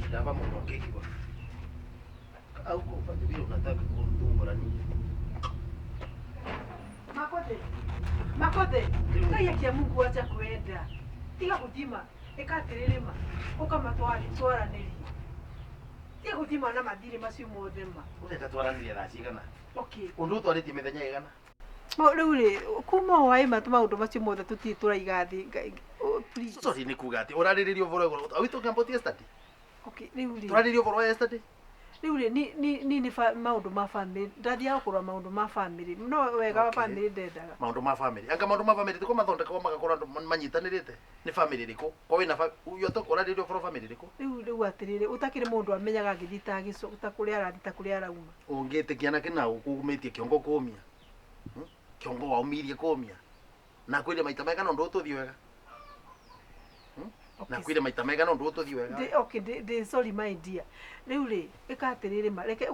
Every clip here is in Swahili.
Ndaba muno ngekiwa. Au kwa vile unataka kumdungura nini? Makothe. Kaya kia Mungu acha kuenda. Tiga kuthima, ikatirima. Ukamatwara neri. Tiga kuthima na mathiri macio mothe ma. Urenda twaranire thaa cigana? Okay. Undu twarĩtie mĩthenya ĩgana? Rĩu rĩ, kuma waĩ maũndũ macio mothe tũtirĩ tũraiga thĩ. Please. Sorry nĩ kuga atĩ ũrarĩrĩria ũhoro ũyũ. Are we talking about yesterday? Okay, rĩu rĩ. Tũrarĩrĩria ũhoro wa yesterday? Rĩu rĩ ni maũndũ ma family. Ndathiaga kũrora maũndũ ma family. No wega wa family ndendaga. Maũndũ ma family. Anga maũndũ ma family tiko mathondekagwo magakorwo andũ manyitanĩrĩte. Nĩ family ĩrĩkũ? Kwa wĩna ũyũ ũrarĩrĩria ũhoro family ĩrĩkũ? Rĩu atĩrĩrĩ, ũtakĩrĩ mũndũ amenyaga ngĩthita gĩcoka kũrĩa arathita kũrĩa arauma. Ũngĩtĩkia na kĩna ũkumĩtie kĩongo kũmia. Kĩongo waumirie kũmia. Na kwĩrĩ maita maigana ũndũ ũtũthiĩ wega. Na kwĩrĩ maita maigana ũndũ ũtũthiĩ wega. Okay, sorry my dear. Rĩu rĩ, ĩka atĩrĩrĩ ma, reke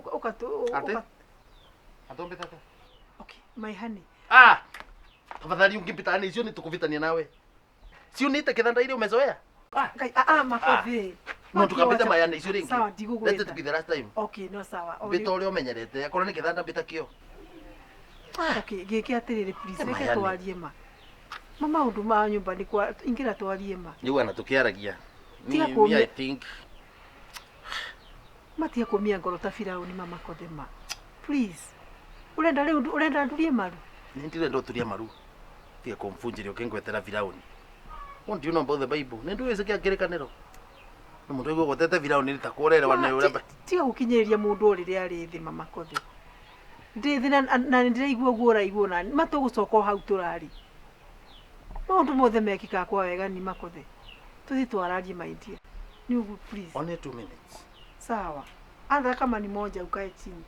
Atombe tata. Okay, my honey. Tafadhali ungipitana icio nitukuvitania nawe. Sio nite kithanda ile umezoea? Makothe. No tukapita mayane icio ringi. Sawa, ndigugwetha. Let it be the last time. Okay, no sawa. Bita ule umenyerete, akorwo ni kithanda bita kio. Okay, gĩkĩ atĩrĩrĩ please, reke twarie ma. Mama maũndũ ma nyũmba nĩ kwa ingĩra twarie ma. Nĩ wana tukiaragia. I think matia kumia ngoro ta Firauni mama Makothe ma. Please. Urenda ndurie maru. Ndirenda uturia maru. Tiga kumfunjire ukingwetera Firauni. What do you know about the Bible? Ndio wese kia kirikaniro. Ni mundu igwo gotete Firauni nitakurere na uramba. Tiga gukinyiriria mundu urire ari thi mama Makothe. Ndithi na ndiraigua guora igwo na matugucoka hau turari. Maundu mothe mekika kwa wega ni Makothe. Tuthi twararie my dear. Ni ugu please. Only 2 minutes. Sawa. Anza kama ni moja ukae chini.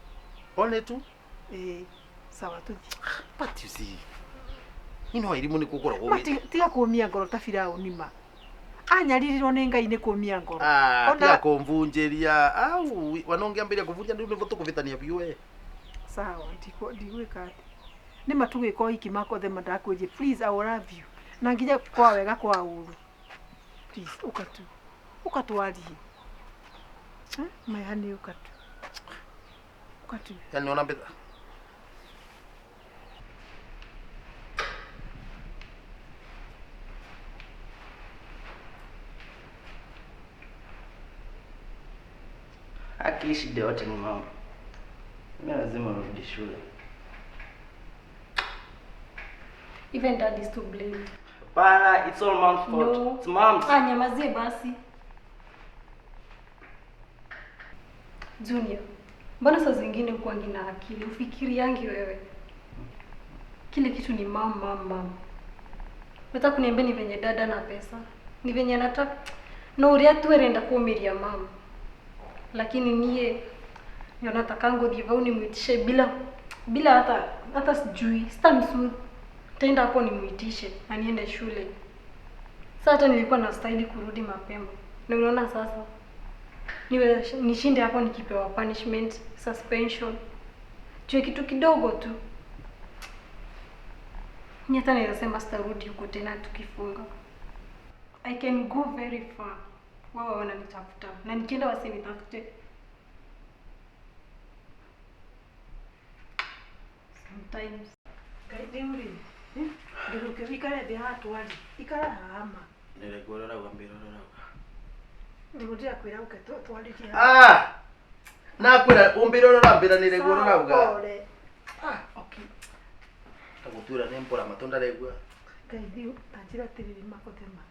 Only 2? Sawa tuthi. But you see. Ino elimu ni kukora gowe. Tiga kumia ngoro ta Firauni ma. Anyaririrwo nĩ Ngai nĩ kumia ngoro. Tiga kumvunjiria. Au wanongea mbele ya kuvunja ndio ndio tukuvitania biwe. Sawa, ndigwĩka atĩ. Nĩ matugĩka ũhiki Makothe mandakwĩje. Please I love you. Na nginya kwa wega kwa uru. Please ukatwarie. My honey ukatu. Yani ona mbeta. Haki shida yote ni mama. Mimi lazima nirudi shule. Even dad is to blame. Hapana, it's all mom's fault. No. It's mom's. Nyamazie basi. Junior, mbona saa zingine ukuangi na akili? Ufikiriangi wewe. Kile kitu ni mam. Unataka kuniambia ni venye dada na pesa? Ni venye anataka no uria tu erenda kuumiria mama. Lakini niye nataka ngothi vau nimwitishe bila hata sijui. Sitamsu. Tenda hapo nimuitishe na niende shule. Sasa hata nilikuwa nastahili kurudi mapema. Na unaona sasa nishinde hapo nikipewa punishment, suspension. Chue kitu kidogo tu. Nyata naweza sema sitarudi huko tena tukifunga. I can go very far. Wao wananitafuta na nikienda wasinitafute. Sometimes Kaidimri. Ndio ikale de hatu wali. Ikala hama. Nile gorora gambiro rora. Ndio kwira uketo twali kia. Na kwira umbiro rora mbira nile gorora uga. Okay. Tagutura nempora matonda regwa. Kaidio tanjira tiriri Makothe ma.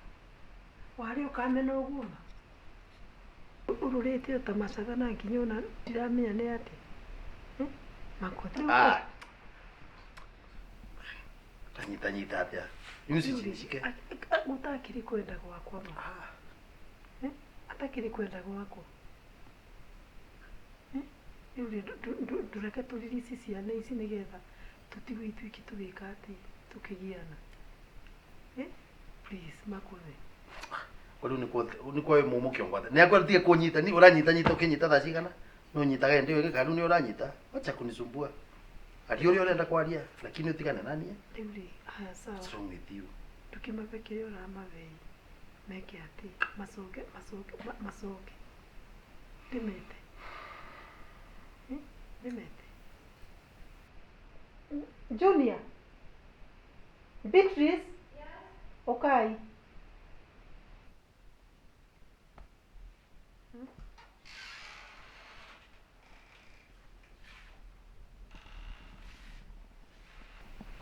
Wari ukamena uguma. Ururete utamacaga na nginyona ndiramenya ni ati. Makothe. Tanyita atia. Nishike. Utakiri kwenda gwakwa ma. Atakiri kwenda gwakwa. Ndureke turirisi ciana ici nigetha tutigwe itwiki tugika ati tukigiana. Please Makothe. Uri ni kwa mumu kiongwatha. Ni akwa tie kunyita ni uranyita ukinyita tha cigana. No nyitaga ndio gikaru ni uranyita. Acha kunisumbua. Ati uri urenda kwaria lakini utigane nani? Riuri haya sawa. Strong with you. Tukimabekere ora mavei. Meke ati masoke. Ndimete. Ndimete. Junior. Beatrice. Yes. Okay.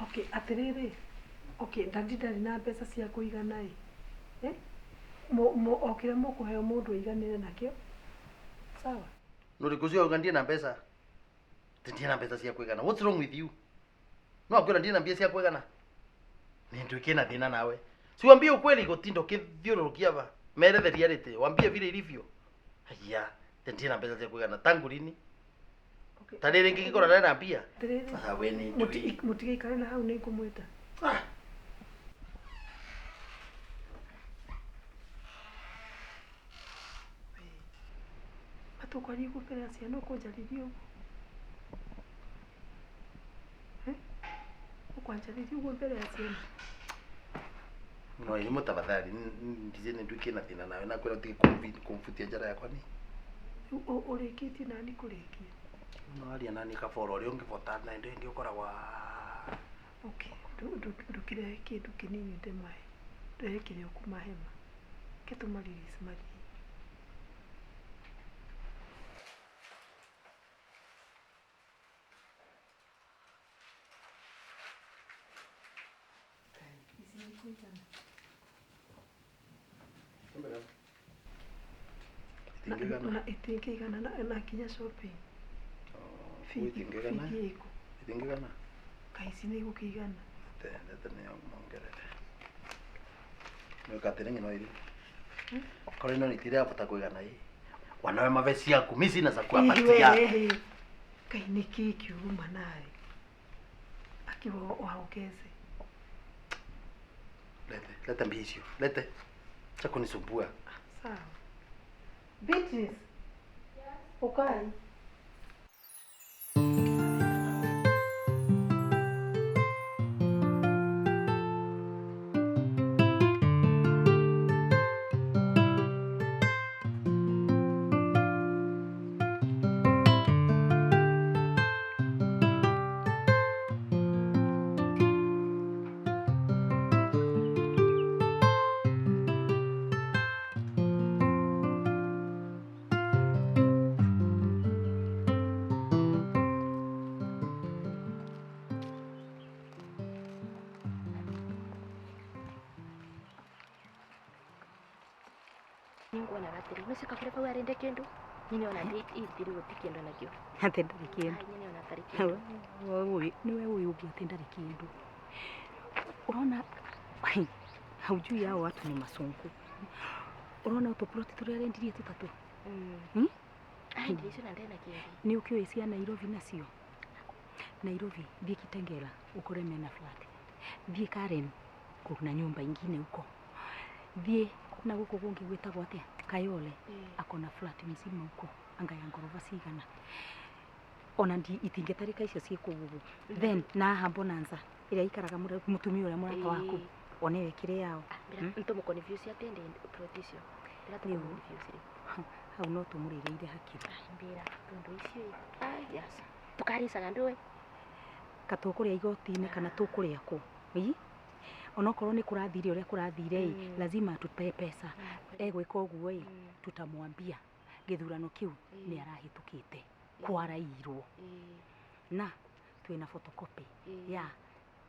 Okay, atiriri. Okay, ndari na mbeca cia kuigana okire mukuheo mundu aiganire nakio. Sawa. Nuri kuzio ugandie na pesa. Ndie na pesa cia kuigana. What's wrong with you? No akwira ndie na pesa cia kuigana. Ni nduike na thina nawe. Si wambie ukweli gotindo kithiurukia ba. Meretheria rite. Wambie vile ilivyo. Haya, ndie na pesa cia kuigana tangu lini? Okay. Tarere ngikora na pia. Ah, we ni ndui. Mutige ikare na hau ni kumwita. Tukwari gukira ciana kunjarithia uguo. Ukwanjarithia uguo mbere ya ciana. No, ni mutabathari ndize ni nduike na thina nawe na kwira tiki kumfutia njara yakwa ni. Urikitie nani kurikia? No aria nani kaboro ri ungivota na ndo ingi ukora wa. Okay, ndukire kindu kinini ndemae. Ndekire ukumahema. Ketumaririce mari. Itingigana na kinya shopping. Itingigana. Itingigana. Kaisi ni gukigana. Tene mongerere. No katerenge no iri. Kore no nitire afata kuigana hii. Wanawe mavesi yaku mimi sina za kuapatia. Kai niki kiuma naye. Akiwa waongeze. Lete mbisio. Lete. Cha kunisumbua. Sawa. Beatrice. Yes. Okay. Ningu na ratiri nusi kakure pa warende kendo nyine ona ndiri gutikendo nakyo atenda rikindu nyine ona tari kendo wewe niwe uyu ugi atenda rikindu urona haujui yao watu ni masunku urona utoploti turi arendirie tutatu ndicho na ndena kindi ni ukio isia Nairobi nacio Nairobi thie Kitengela ukore mena flat thie Karen kuna nyumba ingine huko thie na guko gungi gwitagwo atia Kayole akona flat mzima huko anga ya ngorofa cigana ona ndi itingetarika icio cie kugugu then na hambonanza iria ikaraga mutumia uria murata waku one wekire yao nto muko confuse atende protisio ndira tu confuse hau no tumurireire hakiri mbira tundu icio yes tukarisaga ndwe katukuria igoti-ini kana tukuria ku onokorwo ni kurathire uria kurathire lazima tupe pesa egwika uguo tutamwambia githurano kiu ni arahitukite kwarairwo na twina photocopy ya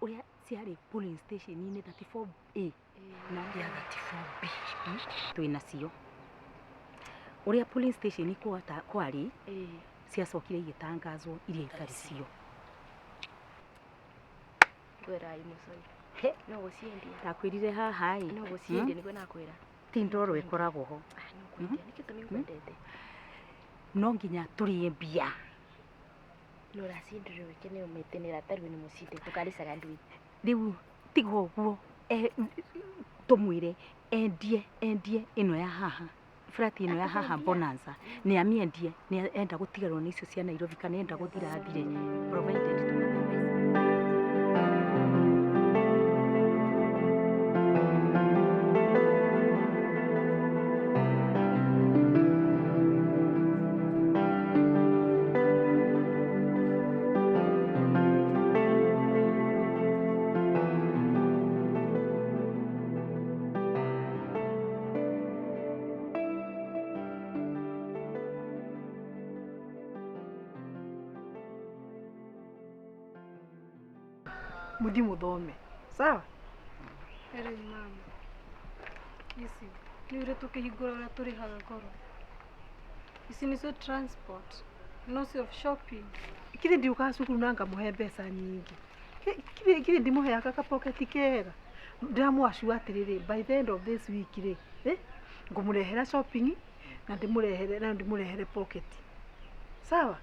uria ciari polling station ni 34A na ya 34B twina cio uria polling station kwari ciacokire igitangazwo iria itari cio gwera imusoi no guciendia takwirire haha no guciendia niguo nakwira ti ndoro ikoragwo ho no kwendia nikitumi kwendete no nginya turie mbia no racindire wikene umetenera tarwe ni musinde tukarisaga ndui riu tigo uguo tumwire endie ino ya haha flat ino ya haha bonanza ni amiendie ni enda gutigarwo ni icio cia Nairobi kana enda guthira thire provided tumate pesa muthi muthome sawa. Ere mama. Isi ni ure tukihingura ura turihaga goro. Isi nicio transport, no cio shopping. Kile ndi uka cukuru nanga muhe mbeca nyingi. Kile ndi muhe aka pocket kega. Ndamwashu atiriri by the end of this week ri ngumurehera shopping na ndimurehere pocket sawa.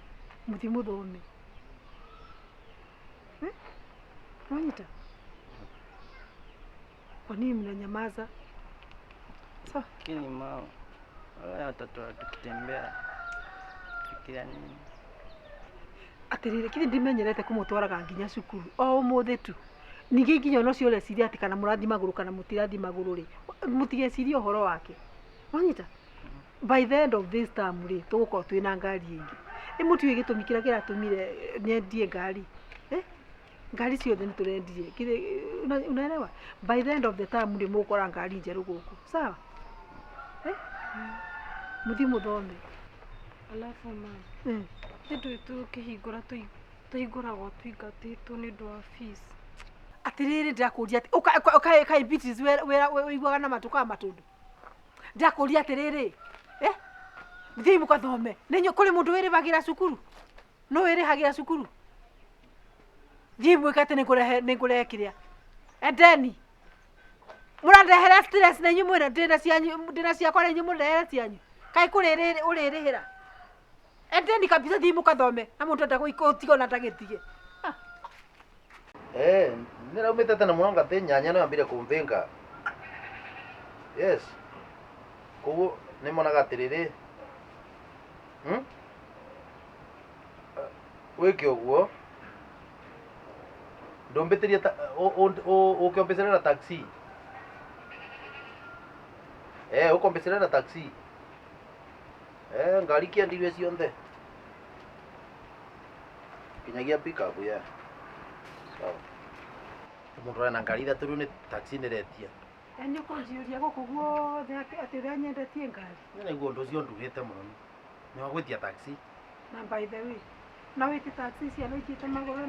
Muthi muthome Mwanyita, kwa nini mnanyamaza? Sawa. Lakini mama, wale watoto tukitembea fikiria nini? Atirire kile ndimenyerete kumutwaraga nginya cukuru o umuthi tu. Ningi nginya no ciole ciria ati kana murathi maguru kana mutirathi maguru ri. Mutige ciria uhoro wake. Mwanyita. By the end of this term ri tugukorwo twina ngari ingi. Imutiwe gitumi kira kiratumire nyendie ngari. Ngari ciothe ni turendie. Kile unaelewa? By the end of the term ri mukora ngari njeru guku. Sawa? Muthi muthome. Alafu mama. Ndio tukihingura tuhinguragwo twingatitwo ni ndu wa fees. Atiriri ndakuria ati uka beats wera uiguaga na matuka matundu. Ndakuria atiriri Muthi mukathome. Nenyo kuri mundu wiri bagira cukuru. No wiri hagira cukuru. Jimu ikate nikurehe kiria. Endeni. Murandehera stress na nyu mwira ndina cia kwa nyu murehere cianyu. Kai kuriri uririhira. Endeni kabisa thimu kathome. Na mundu ndakuiko na tagitige. Niraumite tena muno ngate nyanya no ambire kumvinga. Yes. Koguo ni monaga atiriri. Wiki uguo. Ndombetiria ukiombesera taxi. Ukombesera taxi. Ngari kiandirwe cionthe. Kinyagia pick up ya. Sawa. Mundu ana ngari da turu ni taxi niretia. Enyo kunjiuria guku guothe ati ria nyendetie ngari. Nĩ nĩguo ũndũ ũcio ndugĩte mũno. Nĩ wagwĩtia taxi. Na by the way, na wĩti taxi ciana ikĩte magũrũ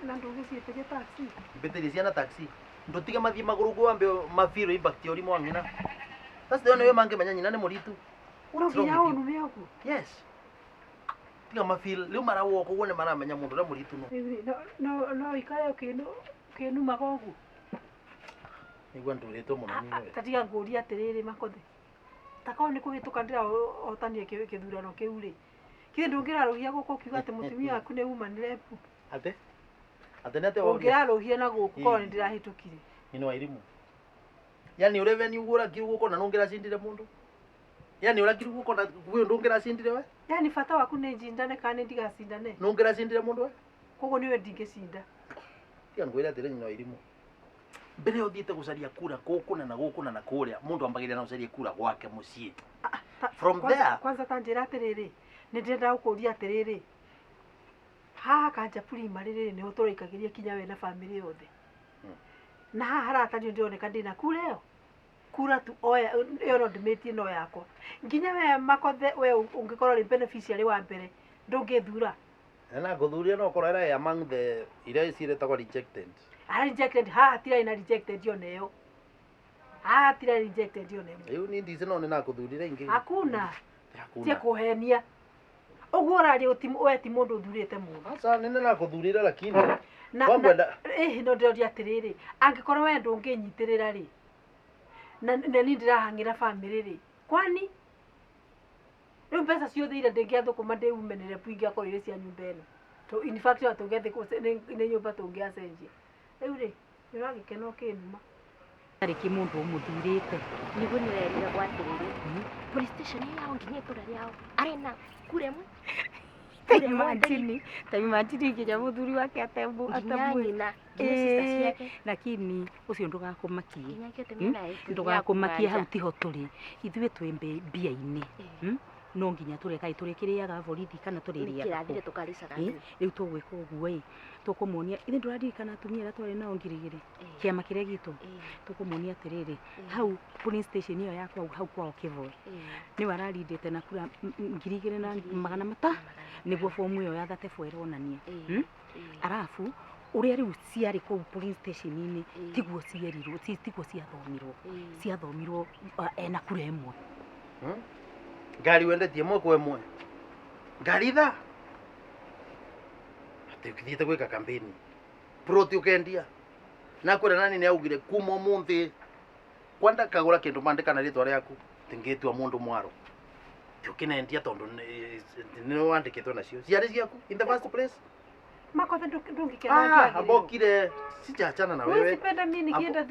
ndũgĩciĩtĩria taxi. Mbĩtĩria ciana taxi. Ndũtige mathiĩ magũrũ guo ambe mafiro impact ũrimũ wa ng'ina. Sasa ndio wewe mangĩmenya nyina nĩ mũritũ. Ũrokinya ũnume ũguo. Yes. Tiga mafil leo mara woko wone mara menya mũndũ ũrĩa mũritũ no. No ikare ũkĩnumaga ũguo. Nĩguo ndũrĩtwo mũno nĩ wewe. Tatiga ngũria atĩrĩrĩ Makothe. Takao nĩ kũhĩtũka ndĩra otanie kĩthurano kĩu rĩ. Kile ndũngĩraruhia gũkũ ukiuga atĩ mũtumia waku nĩ umanire pu. Ate nate wogia. Ũngĩraruhia na gũkũ korwo nĩ ndĩrahĩtũkire. Nĩ wa irimũ. Yani revenue ugura kiru guko na nongĩracindire mũndũ. Yani ũrakiru guko na wewe ndũngĩracindire we? Yani bata waku nĩ njindane kana ndigacindane. Nongĩracindire mũndũ we? Koguo niwe ndingĩcinda. Tiga ngwĩra atĩrĩ nyina wa irimũ. Mbere ũthiĩte gũcaria kura gũkũ na kũrĩa mũndũ ambagĩrĩra na gũcaria kura gwake mũciĩ. From there kwanza tanjĩra atĩrĩrĩ nĩ ndĩrenda gũkũria atĩrĩrĩ haha Kanja primary rĩrĩ nĩho tũraikagĩria kinya we na family yothe. Na haha haratanio ndĩroneka ndĩna kura ĩyo. Kura tu oya ĩyo no ndĩmĩtie no yakwa. Nginya we Makothe we ũngĩkorwo rĩ beneficiary wa mbere ndũngĩthura. Na gũthuria no korwo era among the iria ciĩtagwo rejected. Rejected haha tira ina rejected yo neyo. Haha tira rejected yo neyo. Rĩu ni ndice no nĩ na gũthurira ingĩ. Hakuna. Tia kuhenia. Oguo rari we ti mũndũ ũthurĩte mũno. Sasa nĩ na gũthurira lakini no ndĩroria atĩrĩrĩ angĩkorwo we ndũngĩnyitĩrĩra rĩ na ni ndĩrahang'ĩra family rĩ kwani rĩu mbeca ciothe iria ndĩngĩathũkũma ndĩumenere puingi akorwo irĩ cia nyũmba ĩno to in fact tũngĩathĩ nĩ nyũmba tũngĩacenjia rĩu rĩ nĩũragĩkena ũkĩnuma tarĩki mũndũ ũmũthurĩte nĩguo nĩrerire gwatirĩrĩ police station yao nginya itũra rĩao arena kure mwe taimagine nginya mũthuri wake atamwĩna lakini ũcio ndũgakũmakie hau tiho tũrĩ ithuĩ twĩ mbia-inĩ no nginya tũrĩkĩrĩaga borithi kana tũrĩrĩaga rĩu tũgwĩka ũguo tũkũmonia ithe ndũraririkana atumia arĩa twarĩ nao ngirigiri kĩama kĩrĩa gitũ tũkũmonia atĩrĩrĩ hau police station ĩyo yakwa hau kwao Kĩvoi nĩ wararindĩte na kura 2,500 nĩguo fomu ĩyo ya 34 ĩronania arabu uria riu ciari kuu police station-ini tiguo cierirwo tiguo ciathomirwo ena kura imwe. Ngari wendetie mwe kwa mwe ngari tha ati ukithiete gwika kampeni proti ukendia na kwira nani ni augire kuma munthi kwanda kagura kindu mandika na ritwa riaku tingitua mundu mwaro tukinendia tondu ni wandikitwo nacio ciari ciaku in the first place. Makothe ndungikena ambokire sijaachana na wewe. Sipenda mimi nikienda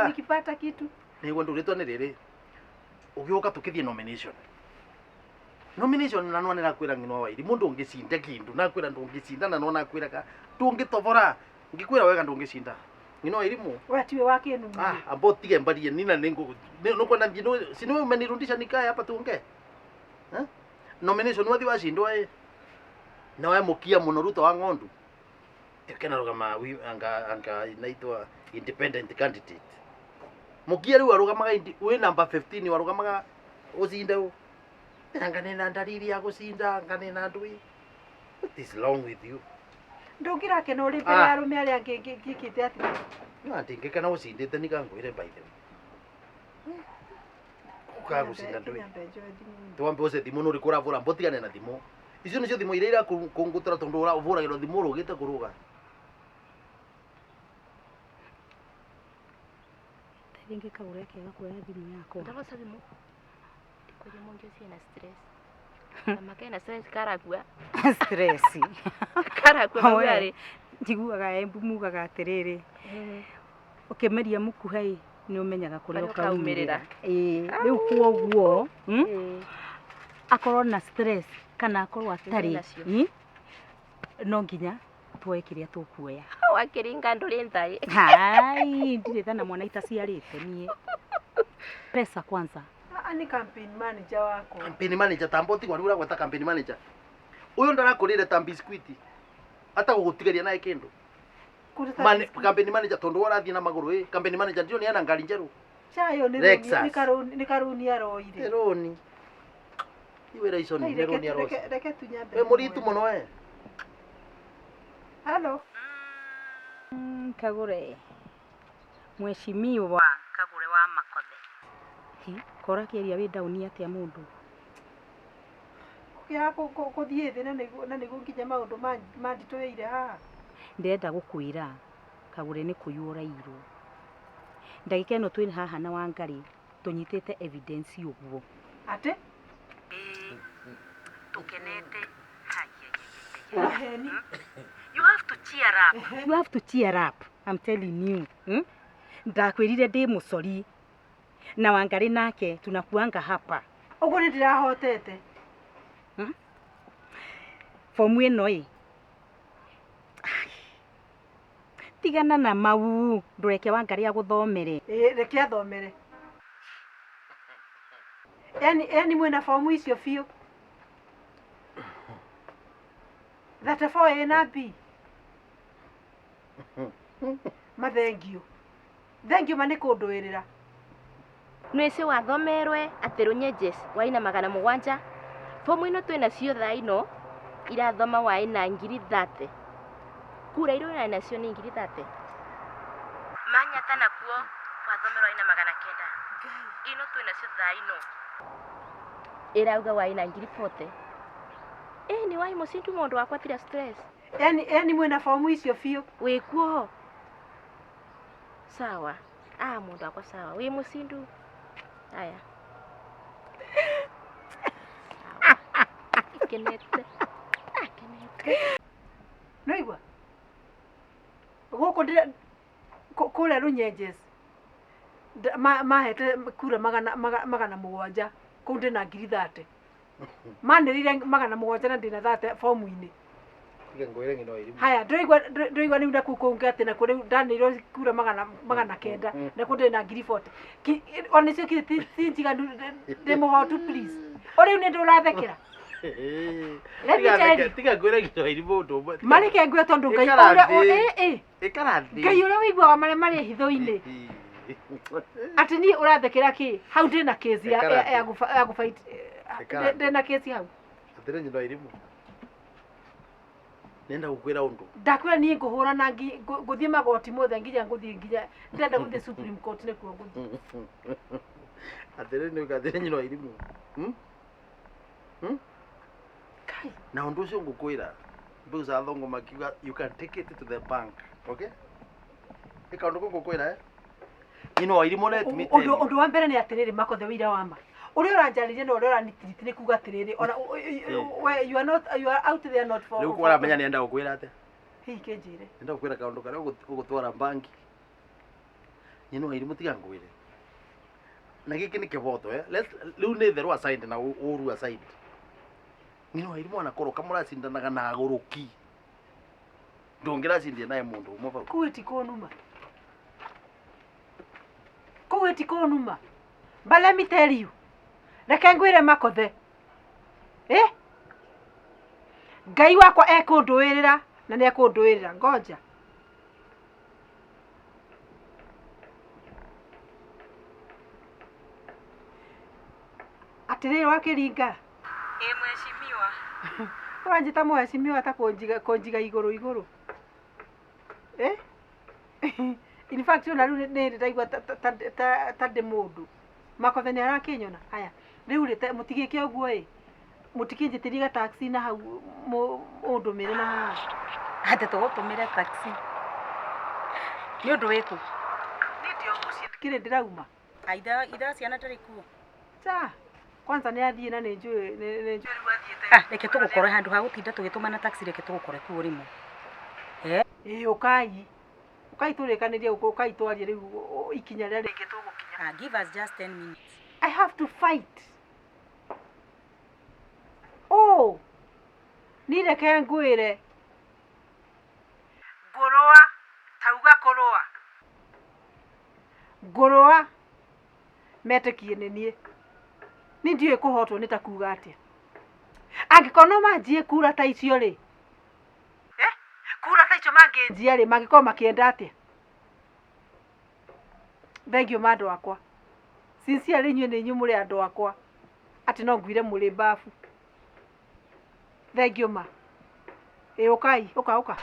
nikipata kitu niguo nduritwo ni riri ugiuka tukithie nomination na none nakwira ngino wairi mundu ungicinda kindu nakwira ndungicinda na nona nakwira ka tungitobora ngikwira wega ndungicinda ngino wairi mu watiwe wake nunu ambotige mbarie nina ningo nuko na ngino sino umenirudisha nikae hapa tuongee nomination wathi wacindwa na wewe mukia muno Ruto wa Ng'ondu tekena rugama anga inaitwa independent candidate mukia riu arugamaga we number 15 warugamaga ucinde u nganena ndariri ya gucinda nganena ndui. What is wrong with you? Ndungira kena uri mbere ya rume aria ngikite ati na ndingikana ucindite nikangwire by the way ukagucinda ndui tuambe uce thimu nuri kuravura mbotigane na thimu icio nicio thimu iria kungutira tondu uravuragirwo thimu rugite kuruga Thingi Kagure kega kuoya thimu yako ndagoca thimu ndikuri monge ciena stress na makena stress karagua stress karagua mawari njiguaga embu mugaga atiriri ukimeria mukuhai ni umenyaga kuria ukaumirira riu kuoguo akorwo na stress kana akorwo atari no nginya tuoe kiria tukuoya wakiringa nduri nthai hai ndirita na mwana itaciarite nie pesa kwanza ani campaign manager wako campaign manager tamboti kwa rura gweta campaign manager uyo ndarakurire ta biscuit hata gugutigeria nae kindu campaign manager tondu warathie na maguru campaign manager ndio ni ana ngari njeru chayo ni karuni aroire roni iwera ico ni roni aroire reke tunyambe we muritu muno we. Hello Kagure mheshimiwa Kagure wa Makothe kora kiria wi down atia mundu kia kuthie thina na nigu nginya maundu manditweire haha ndenda gukwira Kagure ni kuyura irwo ndagika ino twina haha na Wangari tunyitite evidence uguo ate tukenete heni you have to cheer up I'm telling you ndakwirire ndi mucori na Wangari nake tunakuanga hapa uguo ni ndirahotete fomu ino tigana na mau ndureke Wangari aguthomere reke athomere yani mwena fomu icio fiu that for ena B thank you mane kunduirira nwese wathomerwe ati runyejes waina 700 fomu ino twina cio thaa ino irathoma waina 30 kura iro na nacio ni 30 manyata nakuo wathomerwa waina 900 ino twina cio thaa ino irauga waina 40 ni wai musindu mundu wakwa tira stress yani mwena fomu icio fiu wikuo sawa mundu wakwa sawa wi musindu aya kenete noigwa guku ndira kule runyenjes mahete kura 700 kunde na 30 manirire 700 na ndina 30 fomu-ini ngwire ngino iri haya ndoigwa ni ndaku kunga ati na kuri ndaniro kura 900 na kunde na 40 onisio kiti tinjiga demohotu please ori ni ndurathekera tiga ngwire ngino iri mundu marike ngwe tondu ngai ora ikarathi ngai ura wigwa mare hitho-ini ati ni urathekera ki hau ndina case ya gufight ndina case hau atire ngino iri mu Nenda gukwira undu. Ndakwira ni nguhura na nguthie magoti mothe nginya nginya ndenda guthie Supreme Court ne kuo nguthie. Atere ni ukathire nyino irimu. Kai. Na undu ucio ngukwira. Because athongo makiuga you can take it to the bank, okay? Ika undu ngukwira nyino irimu let me tell you. Undu wa mbere ni atiriri Makothe wira wa ma. Uri uranjaririe no uri uranitiriti ni kuga atiriri ona you are out there not for. Riu kwara menya nienda gukwira ate. Hii kenjire. Nenda gukwira kaundu karia ugutwara banki. Nyino irimu tiga ngwire. Na giki ni kivoto riu ni theru aside na uru aside. Nyino irimu anakoroka muracindanaga na aguruki. Ndongira cindia naye mundu umwe bau. Kuweti konuma. Kuweti konuma. But let me tell you. Reke ngwire Makothe. Ngai wakwa ekunduirira na ni ekunduirira ngoja. Atiriri wakiringa. Mheshimiwa. Uranjita mheshimiwa ta konjiga iguru. In fact una riu ni ndaigua ta de mundu. Makothe ni arakinyona. Haya. Riu rite mutigike uguo mutikinjitiria taxi na hau undumire na haha. Hata tugutumire taxi. Ni undu wiku. Ni ndio mucie kire ndirauma. Aitha ciana tari kuo. Cha. Kwanza ni athie na ni njui riu athiete. Reke tugukore handu ha gutinda tugitumana taxi reke tugukore kuo rimo. Ukai turikanirie ukai twarie riu ikinya ria ringi tugukinya. Give us just 10 minutes. I have to fight. Oh. Ni reke ngwire. Ngoroa tauga koroa. Ngoroa metekie ni nie. Ni ndiye kuhotwo ni takuga atia. Angikono manjie kura ta icio ri. Kura ta icio manginjia ri mangiko makienda atia. Thengio mandu akwa. Sincerely nywe ni nywe muri andu akwa. Ati no ngwire muri bafu. Thengio ma. Ukai. Okay.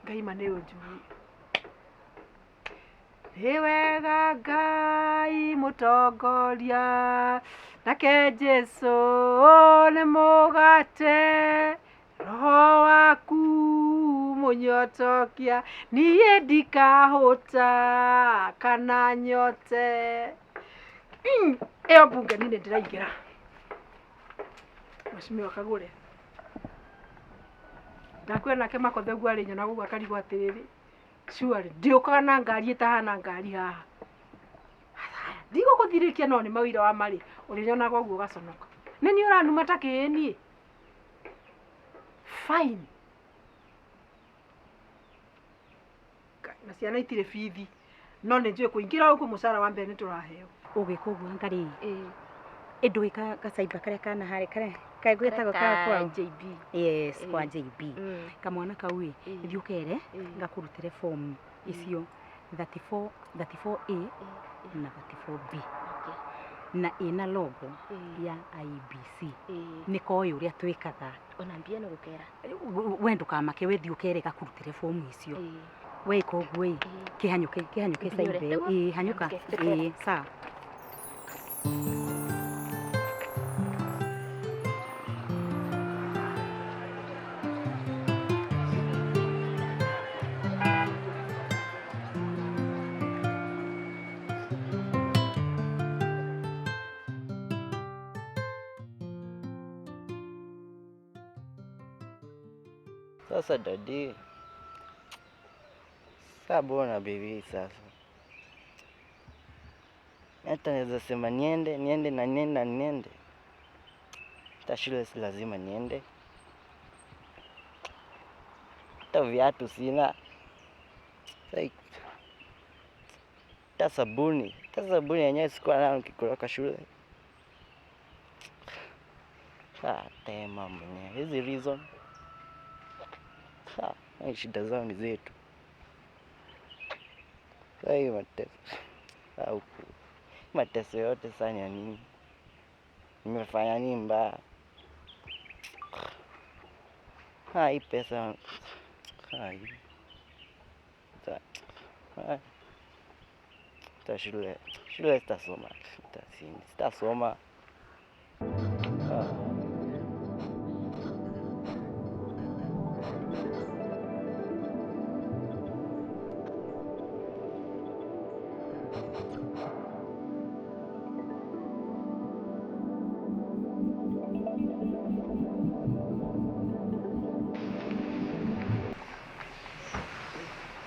Ngai ma ni unjui. Wega Ngai mutongoria nake Jesu ni mugate roho waku munyotokia niye ndikahuta kana nyote. Eyo bunge nini ndiraingira. Mheshimiwa Kagure. Ndakwira nake Makothe gwari nyona gugwa karigwa atiriri. Surely ndiokaga na ngari itahana ngari haha. Ndigo kuthirikia no ni mawira wa mari urinyona gwaguo gaconoka. Nini uranuma takini? Fine. Na ciana itire bithi. No ni njue kuingira uko mucara wa mbere ni turaheo. Ugikuguo ngari. Endu ika gacaiba karia kana hari kae gwetagwo kwa JB. Yes, kwa JB. Kamwana kaui ithiukere ngakurutire form icio 34A na 34B. Na ina logo ya IBC. Niko uria twikaga. Ona mbia no gukera. Wendo kamake we thiukere gakurutire form icio. We koguo kihanyuke saibe. Hanyuka. Sawa. Sasa dadi, sabona baby sasa. Hata naweza sema niende. Hata shule si lazima niende. Hata viatu sina. Hata sabuni yenyewe sikuwa nayo nikikutoka shule. Tema mwenyewe. Hizi reason. Shida zao ni zetu. Sasa mateso yote sana nini? Nimefanya nini mbaya? Hii pesa. Shule sitasoma. Sitasoma.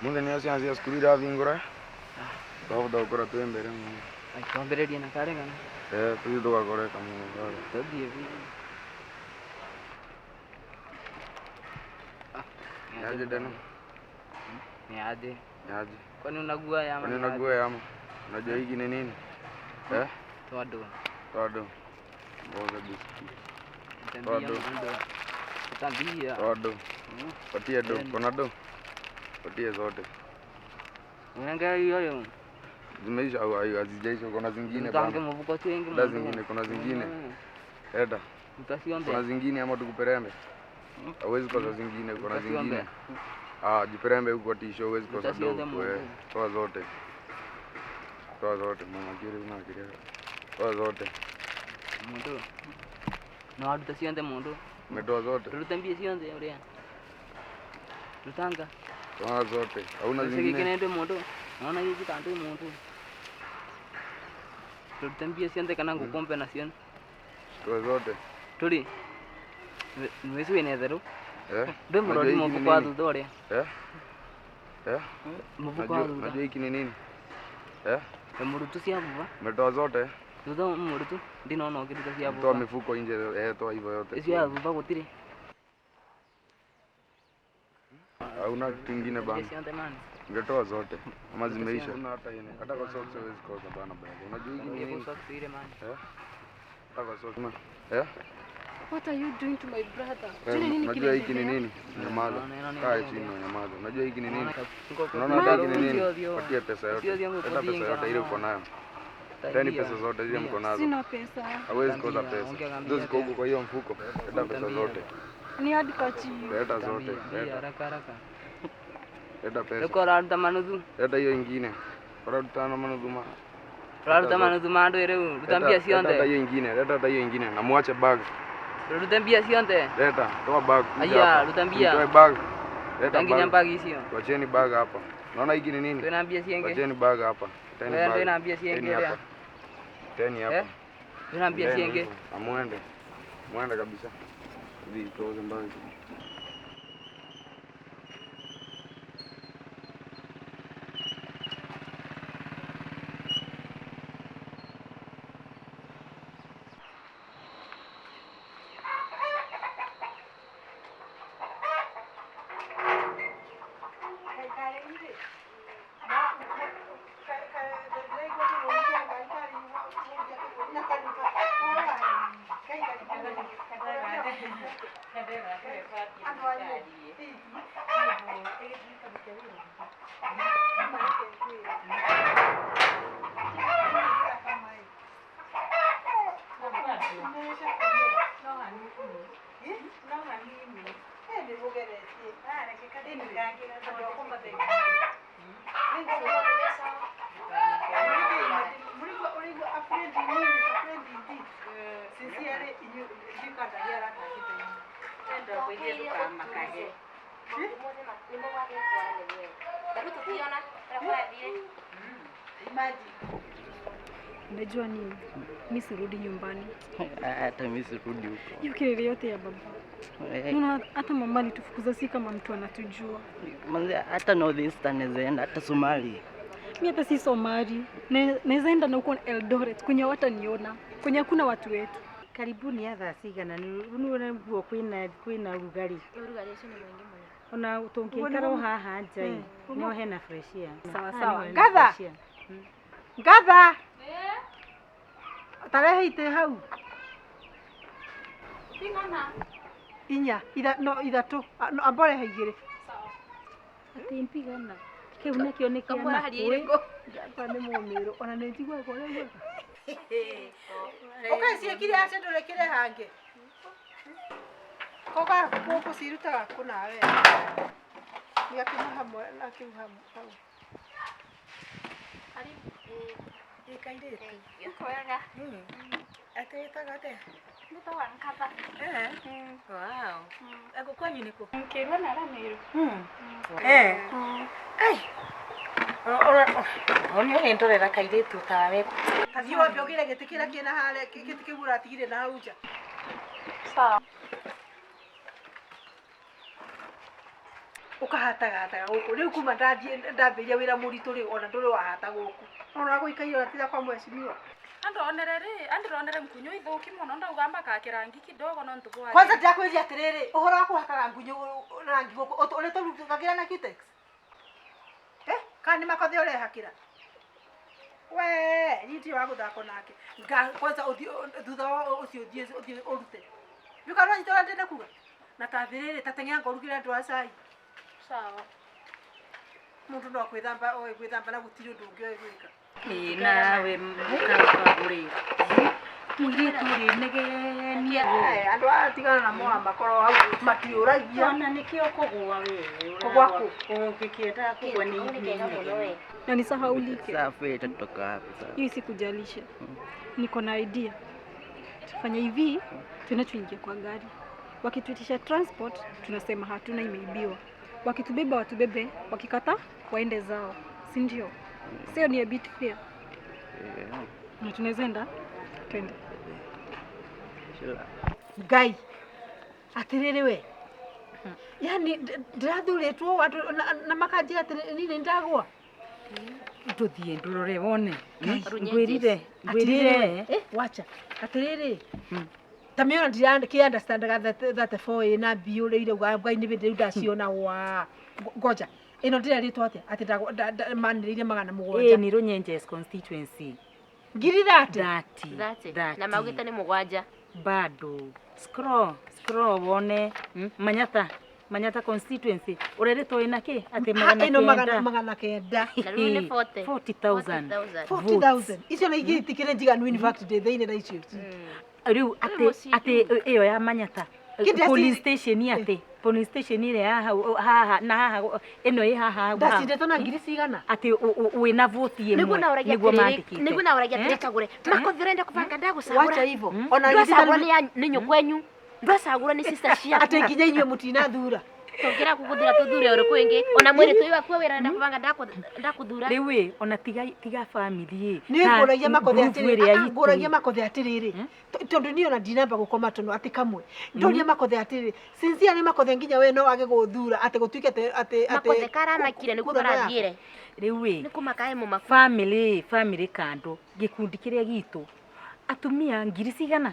Munde niyo sianzia skuli da vingura. Bavuda ukora tu mbere mu. Ai tombere dia na kare kana. Tu do agora kamu. Tadi ya vi. Yaje dano. Niaje. Yaje. Kwani unagua ya Kwani unagua ya ama? Unajua hiki ni nini? Todo. Boga biscuit. Tambia ndo. Tambia. Todo. Patia do, kona do. Patia zote. Unanga hiyo. Zimeisha au hazijaisha, kuna zingine bana. bana. Mvuko tu wengi Kuna zingine, kuna zingine. Eda. Mtasiombe. Kuna zingine ama tukuperembe. Hawezi kosa zingine, kuna zingine. Jiperembe huko tisho, hawezi kosa do. Toa zote. Toa zote, mama kile unakiria. Toa zote. Mundu. Na watu tasiende mundu. Umetoa zote. Tutambie sionde uria. Tutanga. Toa zote. Hauna Sisi zingine. kinende mundu. Naona hizi kanto mundu. Tutambie sionde kana ngukombe na sionde. Toa zote. Tuli. Nwesi wenezero. Ndo Unajua mrodi hiki mvuko ni wa nini? dudore. Mvuko wa Unajua dudore. hiki ni nini? Murutu sia baba. Umetoa zote. Dudo murutu. Ndino no kitu sia baba. Toa mifuko nje, toa hivyo yote. Sia baba gutire. Hauna kitu kingine bana. Sionde man. Ungetoa zote. Ama zimeisha. Kuna hata yene. Hata kwa socks hawezi kosa bana bana. Unajua hiki ni nini? Hata kwa socks. What are you doing to my brother? Unajua hiki ni nini? Nyamaza. Kaa chini nyamaza. Unajua hiki ni nini? Unaona hiki ni nini? Patia pesa yote. Leta pesa yote ile uko nayo. Tani pesa zote zile mko nazo. Sina pesa. Hawezi kosa pesa. Ndio ziko huko kwa hiyo mfuko. Leta pesa zote. Ni hadi kachi. Leta zote. Haraka. Leta pesa. Leko rada manuzu. Leta hiyo nyingine. Rada tano manuzu ma. Rada manuzu mando ere utambia sionde. Leta hiyo nyingine. Leta hiyo nyingine. Na muache bag. Utambia sionde. Leta, toa bag. Aya, utambia. Toa bag. Leta Tangi nyambagi sio. Wacheni bag hapa. Unaona hiki ni nini? Tunaambia sienge. Wacheni bag hapa. Teni bag. Tunaambia sienge hapa. Teni hapa. Tunaambia sienge. Amuende. Muende kabisa. Hivi toze mbali. Unajua nini? Mimi sirudi nyumbani. Hata mimi sirudi huko. Hiyo kelele yote ya baba. Unaona hata mama alitufukuza si kama mtu anatujua. Hata North Eastern naenda hata Somali. Mimi hata si Somali. Naweza enda na huko Eldoret kwenye wataniona. Kwenye hakuna watu wetu. Karibuni ya sigana ni nguo kwina rugari. Rugari icio ni mwingi muno. Ona utongikara haha njai. Nio hena freshia. Sawa. Ngatha. Tarehe ite hau. Ingana. Inya, ithatu. Ambore haigire. Ati mpigana. Kiu nakio ni kiana. Kamwa hari iriko. Ngapa ni mumiru. Ona ni njigwa kwa leo. Ukasiekire ate ndurekire hange. Koga kuku ciruta kuna we. Ni akima hamwe na kihamu. Ari Ikaire. kwega. Ate itagate. Nito wankata. Wow. Ego kwanyu niko. Nkirwa na Ramiro. Ai. Onyo endorera kairetu tawe. Kazi wa byogire getikira kina hale kitikibura atigire na hauja. Sawa. Ukahataga guku riu kuma ndambiria wira muritu ri ona nduri wahata guku ona guikaire atira kwa mweshimiwa andironere mkunyu ithuki muno ndaugamba ka kirangi kidogo no ntubwa kwanza ndakwiria atiriri uhoro wa kuhakaga ngunyu rangi guku uri turugagira na kitex kani makothe ure hakira we yiti wa guthako nake kwanza thutha ucio uthie urute bikaro nyitora ndende kuga na tathiriri tateng'ia ngorugire andu a cai. sawa Mundu no gwithamba na gutiri undu ungi gwika. Nawe mukagure. Turi negenia. Andu atigana na moa makoro hau matiuragia. Ona nikio kugwa wewe. Kugwa ku. Ukikienda kugwa ni hivi. Na nisahaulike. Safi tutatoka hapo sasa. Hii sikujalisha. Niko na idea. Tufanye hivi, tunachoingia kwa gari. Wakituitisha transport, tunasema hatuna, imeibiwa. Wakitubeba watubebe, wakikata waende zao. Si ndio? Sio ni a bit fair. Na tunaweza enda twende. Gai. Atiriri we. Yani ndirathuritwo watu na makanjira nini ndagwa. Tuthie ndurore wone. Ngwirire. Wacha. Atiriri. Tamiona ndiandike understand that for na biure ile gwaini binde ndaciona wa goja ino ndira ritwa ati manirire magana mugwanja ni Runyenjes constituency ngiri Dati. Na maugita ni mugwanja bado scroll wone Manyata constituency ureretwo ina ki ati magana kenda na riu ni 40,000 icio na igiri tikire njiganu in fact theine na icio riu ati iyo ya Manyata police station ate police station ile haha na haha eno ye haha ndacindetwo na ngiri cigana ati wina vote ye niguo nauragia tere Kagure makothirende kubanga ndagusagura wacha hivyo ona ndasagura ni nyukwenyu ndasagura ni sister ciaku ate nginya inywe mutina thura tongera kuguthira tuthure uri kwingi ona mwiri tuyu akwa wira ndakubanga ndakuthura riwe ona tiga family ni nguragia makothe atiriri nguragia makothe atiriri tondu ni ona dinamba gukoma tono ati kamwe ndoria makothe atiriri sinzia ni makothe nginya we no age guthura ati gutuike ati makothe karama kire ni kurathiire riwe ni kumakae mu family kando gikundi kiria gitu atumia ngiri cigana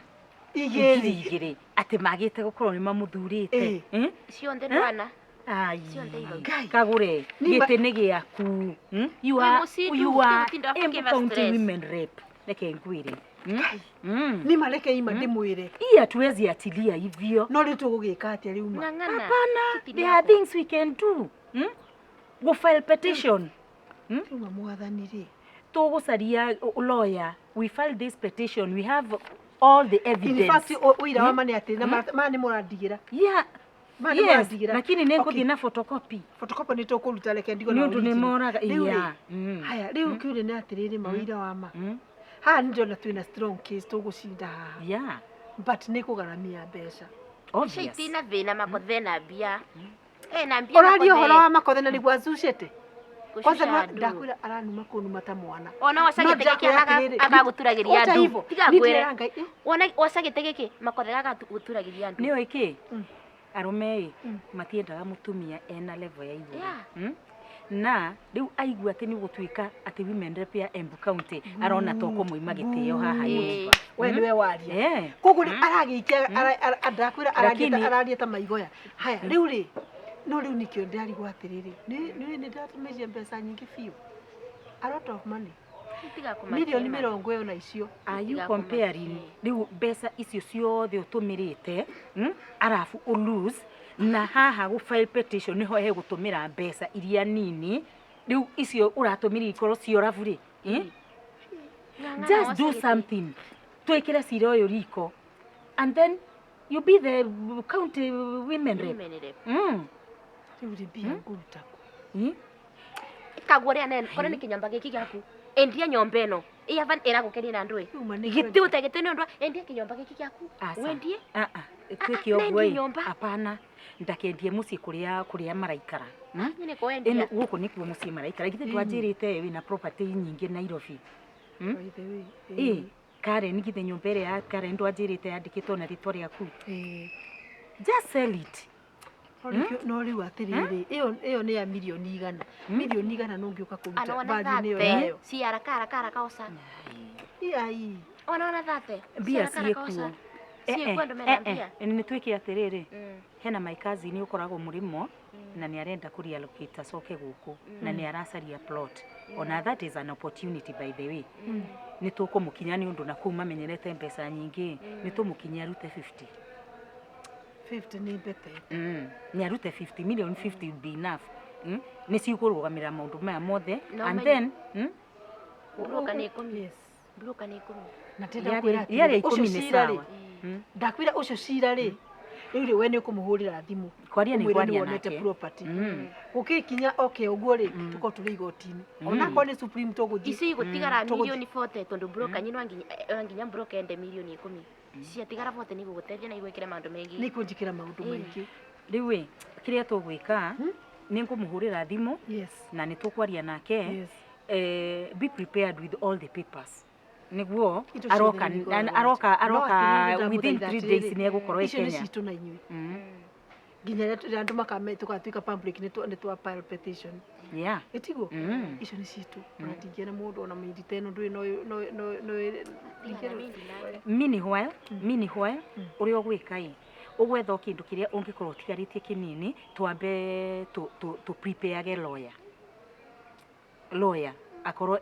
igiri ati magite gukorwo ni mamuthurite cionthe ndwana Kagure gite ni giaku you are county women rep leke ngwire ni maleke ima ndimwire tuwezi atilia hivyo no ritu gugika ati riuma hapana there are things we can do go file petition riuma mwathani to gucaria lawyer we file this petition we have all the evidence in fact uira wa mane ati na mane muradigira yes lakini ne nguthi na photocopy ni to kuruta leke ndigo na ni moraga haya riu kiure ni atiriri mawira wa ma ha ndio na twina strong case to gucinda but ne kugaramia mbeca obviously na vina makothe na bia na bia orali horo wa makothe na nigwa zucete kwanza ndakwira aranuma kunuma ta mwana ona wasagite giki agaguturagiria andu tiga ngwire ona wasagite giki makothe agaguturagiria andu niyo iki arume matiendaga mutumia ena level ya iguru na riu aigua ati ni gutwika ati women rep ya Embu County arona toko muima gitio haha nyumba we niwe waria kuguri aragiikia ndakwira araria ta maigoya haya riu ri no riu nikio ndari gwatiriri ni ndatumeje mbeca nyingi fiu a lot of money milioni 20 na icio are you comparing riu mbeca icio ciothe utumirite arafu lose na haha gu file petition niho he gutumira mbeca iria nini riu icio uratumira ikoro cio ravuri Just do something. Twekera cira uyu riko. And then you be the county women rep. Riu mbia nguruta ku. Kagure anen kore ni kinyomba giki gyaku. Endia nyomba eno. Iyavan eragukeria na ndwe. Giti utegete ni ndwa endia kinyomba giki gyaku. Wendie? Twiki ogwe. Hapana. Ndakendie muci kuria maraikara. Nyine ko endia. Eno guku ni kuo muci maraikara. Giti twanjirite wina property nyingi Nairobi. Karen githe nyumba ĩrĩa ya Karen ndwanjĩrĩte yandĩkĩtwo na rĩtwa rĩaku. Just sell it. No rĩu atĩrĩrĩ, ĩyo nĩ ya milioni igana. Milioni igana no ngĩũka kũruta value ĩyo yayo. Si haraka osa. Ai. Ona thate. Mbia ciĩkuo. Nĩ twĩke atĩrĩrĩ. Hena my cousin ũkoragwo mũrĩmo na nĩ arenda kũreallocate acoke gũkũ na nĩ aracaria plot. Ona that is an opportunity by the way. Nĩ tũkũmũkinya nĩ ũndũ na kũu mamenyerete mbeca nyingĩ. Nĩ tũmũkinya arute 50. 50 nĩ mbete. Nĩ arute 50 million 50 would be enough. Nĩ cikũrũgamĩrĩra maũndũ maya mothe and then broker nĩ 10. Broker nĩ 10. Na tenda kwĩra yarĩ 10 nĩ sawa. Ndakwĩra ũcio cira rĩ. Rĩu we nĩ ũkũmũhũrĩra thimũ. Kwaria nĩ kwaria nake. Property. Gũkikinya okay ũguo rĩ tũko tũrĩ igoti-inĩ. Ona ko nĩ Supreme tũgũthiĩ. Ici gũtigara milioni 40 tondu broker nyino anginya broker ende milioni 10. Ciatigara 40 nĩ gũgũteithia na igwĩkĩra maũndũ maingĩ. Nĩ kũnjĩkĩra maũndũ maingĩ. Rĩu we kĩrĩa tũgwĩka nĩ ngũmũhũrĩra thimũ na nĩ tũkwaria nake. Be prepared with all the papers. Niguo aroka within 3 days nĩ egũkorwo Kenya. Icio nĩ citũ na inyuĩ. Nginya rĩrĩa andũ makame tũgatuĩka public nĩ twa file petition. Ĩtigo icio nĩ citũ. Ona ndingĩena mũndũ ona mĩndite ĩno ndũĩ meanwhile ũrĩa ũgwĩka ũgwetha kĩndũ kĩrĩa ũngĩkorwo ũtigarĩtie kĩnini twambe to prepare lawyer akorwo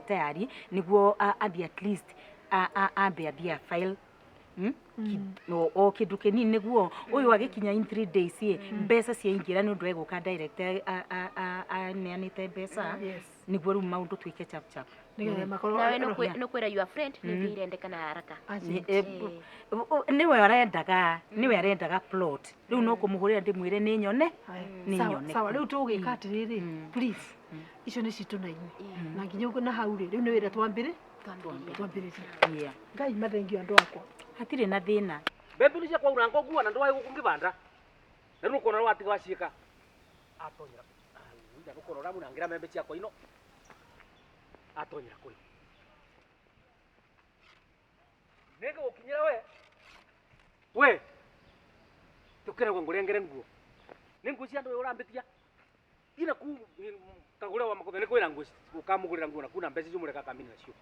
tayari niguo athi at least ambe file o kĩndũ kĩnini niguo ũyũ agĩkinya in 3 days mbeca ciaingĩra nĩ ũndũ egũka direct aneanĩte mbeca niguo rĩu maũndũ twĩke chap. Nawe no kwĩra your friend nĩ irendekana haraka. Niwe arendaga plot rĩu no kũmũhũrĩra ndĩmwĩre nĩ nyone. Sawa rĩu tũgĩka atĩrĩrĩ please icio nĩ citũ na inyuĩ na nginya ũguo na hau rĩ rĩu nĩ wĩra twambĩrĩria. Ngai mathengio andũ akwa hatirĩ na thĩna. Mbembe nĩ ciakwa urango nguo na ndwaye gũkũngĩbanda na rĩu ũkona watiga waciĩka atonyera nda gũkorwo ramunangira mbembe ciakwa ino atonyera kũrĩ nĩngĩ gũkinyĩra we tũkĩre ngũrengere nguo nĩ nguo cia andũ ũrambĩtia ina ku Kagure wa Makothe nĩ kwĩra nguo ũkamũgũrĩra nguo na kuna mbeca icio mũreka kambini nacio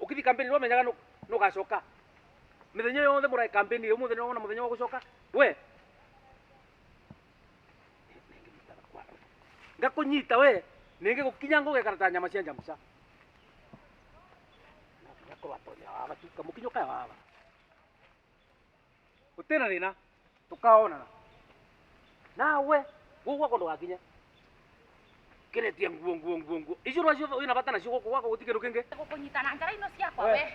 ũkithi kambini no menyaga no gacoka mĩthenya yothe mũrai kambini ũmũthenya no mũthenya wa gũcoka we ngakunyita we nĩngĩ gũkinya ngũgekara ta nyama cia njamuca ngakorwo atonya waba tuka mũkinyo kaya waba ũtĩna thĩna tũkaonana nawe gũgwa kondo gakinya kiretia nguo icio rwacio wĩna bata nacio gũkũ gwako gũtikĩndũ kĩngĩ gũkũnyita na njara ino ciakwa we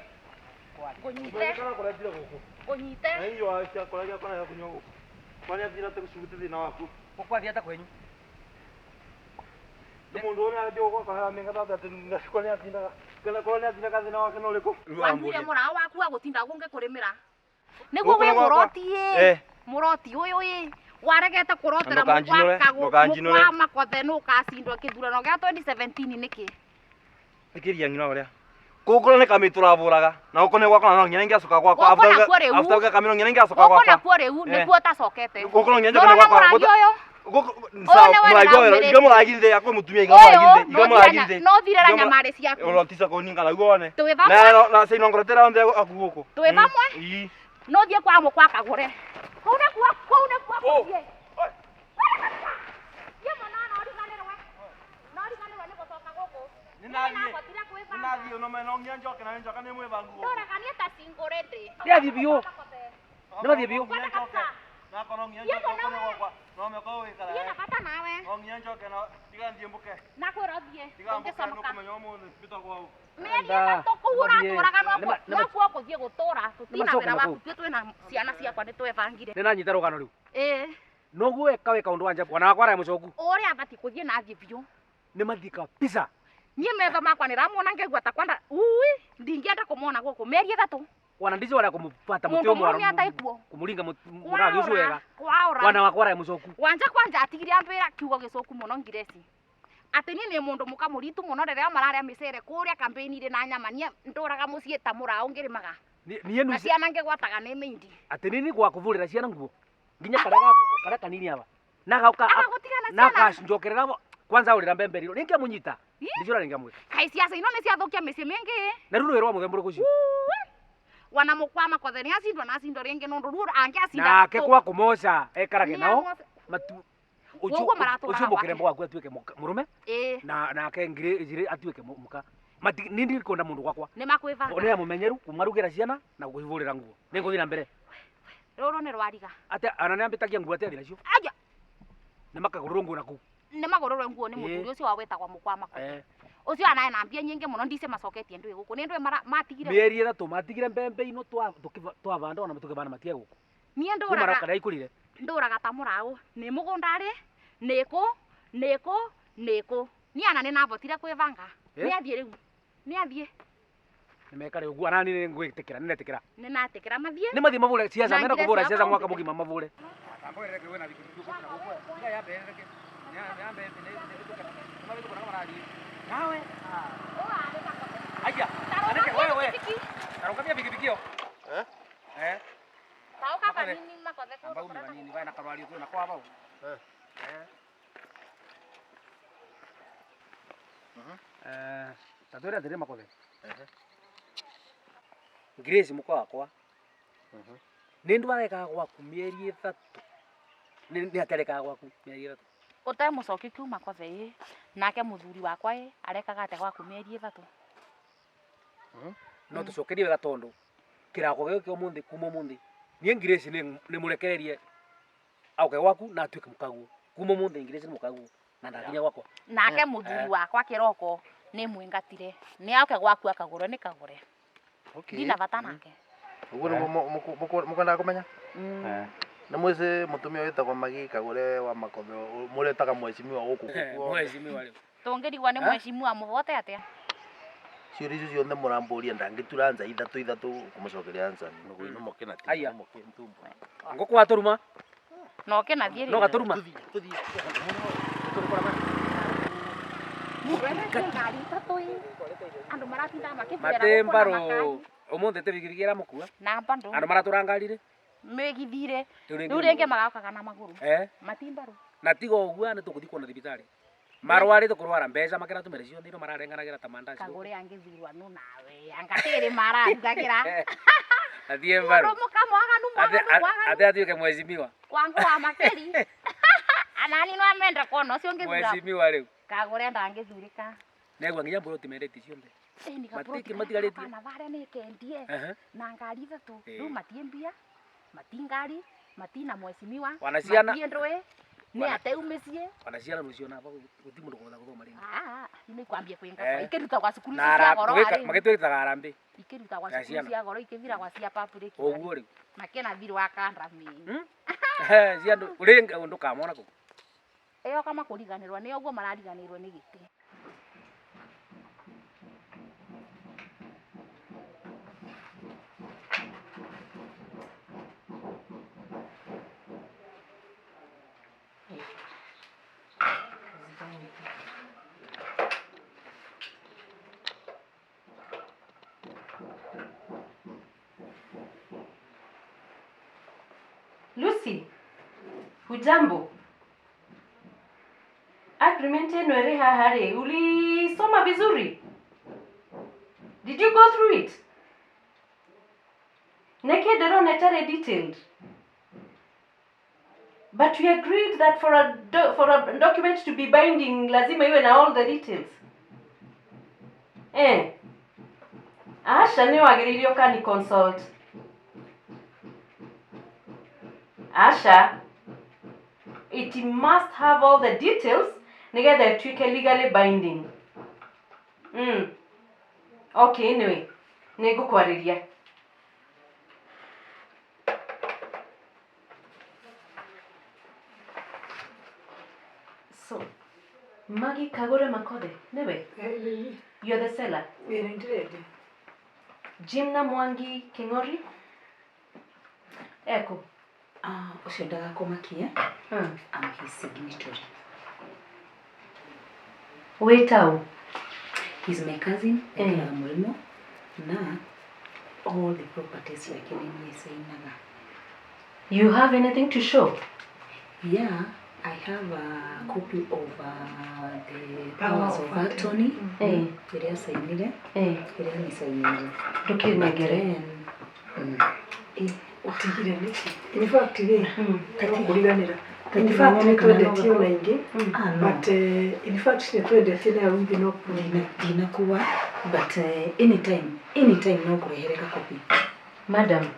ngũnyite na hiyo ciakora ciakora ya kunywa gũkũ kwani athira te gũcugute thĩna waku gũkwathi ata kwenyu mũndũ ũrĩa ndio gwaka menga tata atĩ kwani athindaga thĩna wake no rĩkũ wambire mũrao waku agũtinda gũngĩkũrĩmĩra nĩguo wĩ mũroti ũyũ waregete kũrotera mũkwa Makothe nũ kacindwo kĩthurano gĩa 2017 nĩkĩ thikĩria ng'ina ũrĩa kũngũra nĩ kamĩ tũravũraga na ũkone gwakwa no nginya ingĩacoka gwakwa after kamĩ no nginya ingĩacoka gwakwa nakuo rĩu nĩkuo tacokete ũkone nginya njoke gwakwa no thirera nyamarĩ ciaku ũrotisa kũninga naguo one na cĩino ngũretera onthe aku gũkũ twĩ vamwe no thiĩ kwa mũkwa Kagure kũu nĩkuo kũthiĩ Ninathi no meno ngia njoke na njoka nĩ mwĩbangu ndoragania ta single ready nĩathi biũ nĩmathi biũ Na kono nginya Iya, njoke kono. kono gwakwa. No me ko wikara. Iya napata nawe. No nginya njoke no tiga mbuke. Nakwĩra ũthiĩ. Tiga mbuke no Ndũngĩconoka. kumenya ũmũthĩ bita kwao. Mĩeri ĩtatũ kũu ũratũraga nokuo gũthiĩ gũtũra. Tũtina wĩra waku tuĩ twĩna ciana ciakwa nĩtwebangire. Nĩ nanyita rũgano rĩu. Ĩĩ. Noguo weka ũndũ wa njamba wana wakwa arĩa mũcoku. Ũrĩa abatiĩ gũthiĩ na athiĩ biũ. Nĩ mathiĩ kabisa. Niĩ metho makwa nĩramona ngaigua ta kwenda ndingĩenda kũmona gũkũ mĩeri ĩtatũ. Wana ndizo wala kumupata Mũndũ mutio mũrũme ataikuo. kumuringa muragi ucio wega. Kwaũra. Wana wakwa arĩa mũcoku. Wanja kwanja atigire ambĩra kiugo gĩcoku mũno ngireci. Atĩ niĩ nĩ mũndũ mũkamũritu mũno rĩrĩa mararĩa mĩcere kũrĩa kambĩini-inĩ na nyama niĩ ndũraga mũciĩ ta mũraũ ngĩrĩmaga. Niĩ na ciana ngĩgwataga nĩ mĩindi. Atĩ nini gwa kuvũrĩra ciana nguo. Nginya karega kanini aba. Nagauka njokerera kwanza ũrĩra mbemberiro. Ningia munyita. Ndicura ningia mwĩka. Kai ciaca ino nĩ ciathũkia mĩciĩ mĩingĩ. Na rũrũ rwa mũthemba ũcio. Wana mũkwa makothe nĩ acindwa na acindwa rĩngĩ nũndũ rũrũ angĩacinda. Nake kwa kũmoca ekarage nao. Ũguo maratũraga ucio mũkĩrembo waku atuĩke mũrũme. Na nake ngire atuĩke mũka. Nindi konda mundu gwakwa. Nĩ makwĩbanga. One mũmenyeru kumarugĩra ciana na gũcivũrĩra nguo. Nĩ ngũthiĩ na mbere. Rũrũ nĩ rwariga. Ate ana nĩ ambĩtagia nguo atĩa thinacio. Aja. Nĩ makagũrũrwo nguo naku. Nĩ magũrũrwo nguo nĩ mũthuri ũcio wawetagwo mũkwa makothe. Ucio anaye na mbia nyingĩ mũno ndice macoketie ndũĩ gũkũ. Nĩ ndũĩ matigire. Mĩeri ĩtatũ matigire mbembe ino twavanda ona tũkĩvana matige gũkũ. Niĩ ndũraga ta mũraũ. Nĩ mũgũndarĩ, nĩkũ. Niĩ ana nĩ navotire kwĩbanga. Nĩ athiĩ rĩu. Nĩ athiĩ. Nĩ mekare ũguo ana nĩ ngwĩtĩkĩra, nĩ netĩkĩra. Nĩ natĩkĩra mathiĩ. Nĩ mathiĩ mavũre ciaca, nenda kũvũra ciaca mwaka mũgima mavũre. Tamboere kĩwe na vikuru gũkũ na gũkũ. Ngai yambere. Nyambe nawe. Aya. Anake wewe. Tarukamia pikipiki hiyo. Tauka kanini makothe kwa. Ambao ni vanini vaina karwali tu na kwa bao. Tatwĩra atĩrĩ makothe. Grace mũkwa wakwa. Nĩ ndwarekaga gwaku mĩeri ĩtatũ. Nĩ aterekaga gwaku mĩeri ĩtatũ. Ũte mũcoki kiu makothe nake mũthuri wakwa arekaga ate gwaku mĩeri ĩtatũ. No tũcokerie wega tondũ kĩrako gĩkĩ ũmũthĩ kuma ũmũthĩ. Niĩ Grace nĩ mũrekererie auke gwaku na atuĩke mũkaguo. Kuma ũmũthĩ Grace nĩ mũkaguo na ndakinya gwakwa. Nake mũthuri wakwa kĩroko nĩ mwĩngatire. Nĩ auke gwaku akagũrwo nĩ kagũre. Ndina bata nake. Ũguo nĩ mũkwenda kũmenya? Nĩ mwĩci mũtumia wĩtagwo Magi Kagure wa Makothe mũretaga mheshimiwa gũkũ. Mheshimiwa rĩu. Tũngĩrigwo nĩ mheshimiwa mũvote atĩa? Ciũria icio ciothe mũrambũria ndangĩtura nja ithatũ kũmũcokeria ansa. Nĩ mũkĩna ti. Aya. Ngũkũ watũruma. No kenathiĩ rĩu. No gatũruma. Tũthiĩ. Andũ maratinda makĩbera. Matembarũ. Ũmũthĩ tĩbigirigi ĩramũkua. Na mbandũ. Andũ maratũra ngari-rĩ. Megithire. Rĩu rĩngĩ magaukaga na magũrũ. Matimbarũ. Na tiga ũguo nĩ tũgũthiĩ kuona thibitarĩ. Marwarĩte kũrwara mbeca makĩratũmĩra ciothe ino mararenganagĩra ta mandaci. Kagũre angĩthurwa no nawe. Angatĩrĩ marandagĩra. Athiĩ mbaru. Ate atuĩke mheshimiwa. Kwangu wa makeri. Anani no amenda kono ũcio ngĩthura. Mheshimiwa rĩu. Kagũre ndangĩthurĩka. Negwa nginya mbũrũ timendete ciothe. Matigarĩtie. Na varĩa nĩ kendie. Na ngari ithatũ. Rĩu matie mbia. Mati ngari. Mati na mheshimiwa. Wanaciana. Matie ndũĩ. Nĩ ateu mĩciĩ. Wanaciana rũciona hapa gũti mũndũ gũtha gũthoma rĩngĩ. Nĩ kwambia kwĩnga. Ikĩruta gwa cukuru cia goro arĩ. Magĩtwĩtaga harambĩ. Ikĩruta gwa cukuru cia goro ikĩvira gwa cia public. Ũguo rĩu. Makena thirwo akandami. Ciandũ ũrĩ ũndũ kamona kũ. Ĩyo kama kũriganĩrwo nĩ ũguo marariganĩrwo nĩ gĩtĩ. Lucy, hujambo? Agreement yenu ere hahari, ulisoma vizuri? Did you go through it? Nekedero netare detailed. But we agreed that for a document to be binding, lazima iwe na all the details. Asha ni wagiririo kani consult. Asha, it must have all the details. Nigga, the trick legally binding. Okay, anyway. Nego kwariria. So, Magi Kagure Makothe, newe? You're the seller? Jimna Mwangi Kingori? Eko? Ushendaga kumakia? I'm his signatory. Wait out. He's my cousin, Mulimo. Na all the properties like in Naga. You have anything to show? Yeah, I have a copy of the powers of attorney. Iria signire. Iria ni signire. Ndukirengere. Utigire niki. In fact, kuriganira. In fact, ni twendetio na ingi. But in fact, ni twendetio na wingi no dinakuwa. But anytime no kurehereka copy. Madam.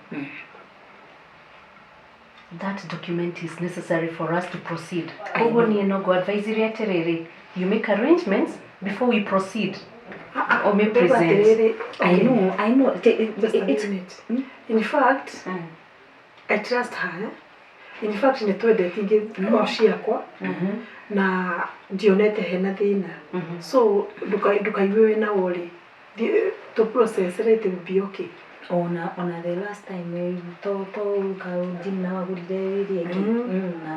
That document is necessary for us to proceed. You make arrangements before we proceed. Or may present. I know. It's in fact, I trust her. In fact, ni twende tingi oshiakwa na dionete hena thina. So ndukaiwe na wori. The process rate will be okay. On the last time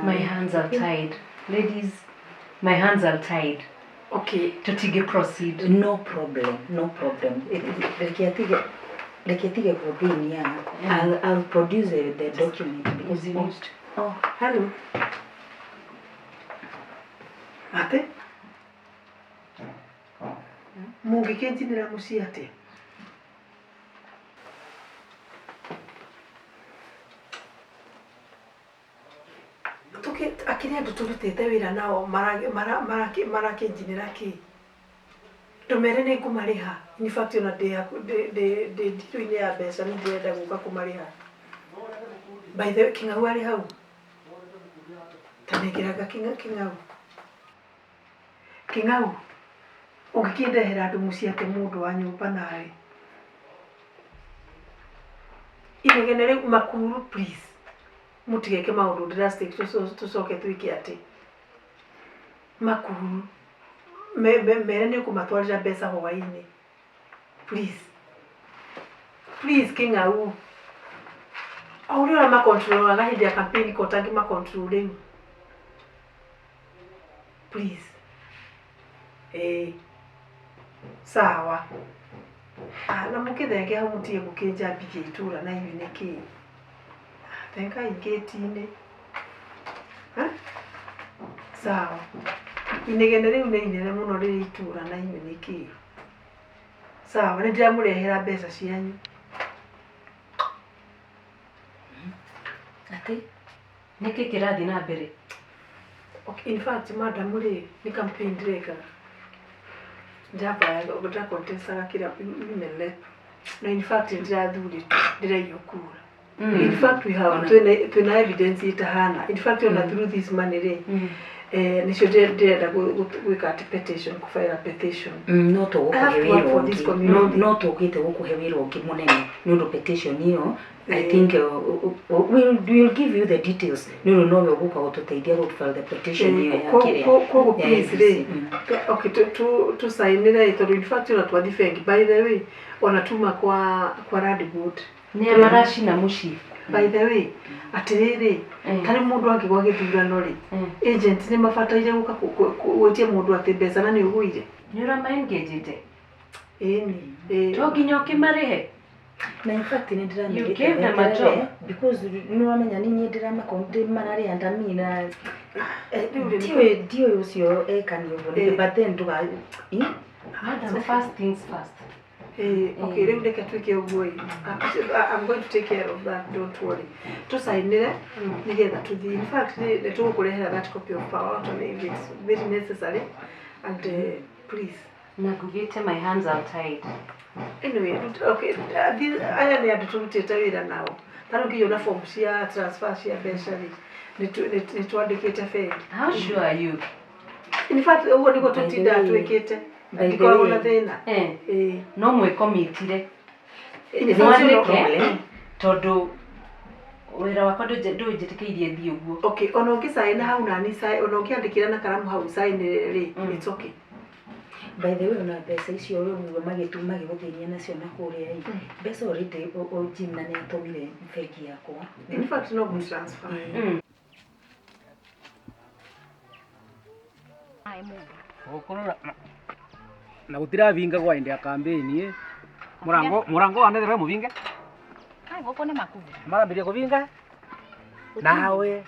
my hands are tied. Ladies, my hands are tied. Okay. To proceed. No problem. I'll produce the document because hello. Ate? Mugi kenjinira musiate. Akiri andu turutete wira nao marakinjinira ki tumere ni kumariha in fact ona de diru-ini ya mbeca ni ndĩrenda gũka kumariha. By the way, King'au arĩ hau tanengeraga King'au ũngĩkĩndehera andũ mũciate mũndũ wa nyũmba nawe inegene rĩu Makuru please mutigeke maundu drastic tucoke twike ati Makuru mere ni kumatwarira mbeca hwaini please King'au aurira ma control aga hindi ya campaign ko tangi ma control please sawa na mukithenge hau mutie gukinja mbige itura na inyuĩ niki tenga igeti-ini sawa inegene riu ni inene muno riri itura na inyuĩ niki sawa ni ndiramurehera mbeca cianyu ati niki kirathi na mbere. Okay, in fact madam ni campaign direka ndabaya obata contesta kila imele na in fact ndirathuri ndirayokura. In fact we have tuna evidence itahana. In fact on through this money ni should there we got petition ku file a petition no to no to gite gukuhewirwo kimunene ni ndo petition hiyo. I think we'll give you the details. No guka gututeithia go file the petition hiyo yakire ko please okay to sign it. In fact you not defend by the way wanatuma kwa Radboard ni amarashi na mushi. By the way atiriri kari mundu angigwa githurano ri agent ni mabataire guka gwetie mundu ati mbeca na ni uguire ni ura engaged ni to ginyo kimarihe na in fact ni ndira you gave them a job because ni wamenya ni ndira makonde manari andamina dio ucio ekani ubone but then tuga madam first things first. Okay, let me take care of you. I'm going to take care of that, don't worry. To sign it, together to the in fact, the two could have that copy of power to me if it's very necessary. And please. Nagugite, my hands are tied. Anyway, okay, I am here to tell you now. Tano ngiona form cia transfer cia mbeca rĩ nĩ twandĩkĩte bengi. How sure are you? In fact, ũguo nĩguo tũtinda twĩkĩte. Ndikoragwo na thĩna. No mwĩkomitire. Nĩwandĩke tondũ wĩra wakwa ndũnjĩtĩkĩirie thiĩ ũguo. Okay, ona ũngĩcaĩ na hau nani caĩ, ona ũngĩandĩkĩra na karamu hau caĩ rĩ, it's okay. By the way, ona mbeca icio we magĩgũthĩnia nacio na kũrĩa ĩ. Mbeca already Jimna nĩ atũmire bengi yakwa. In fact, no good transfer. Gũkorwo na gũtiravinga kwa ende ya kampeni murango wanethere muvinge Ngoko nĩ makuvi. marambirie kuvinga nawe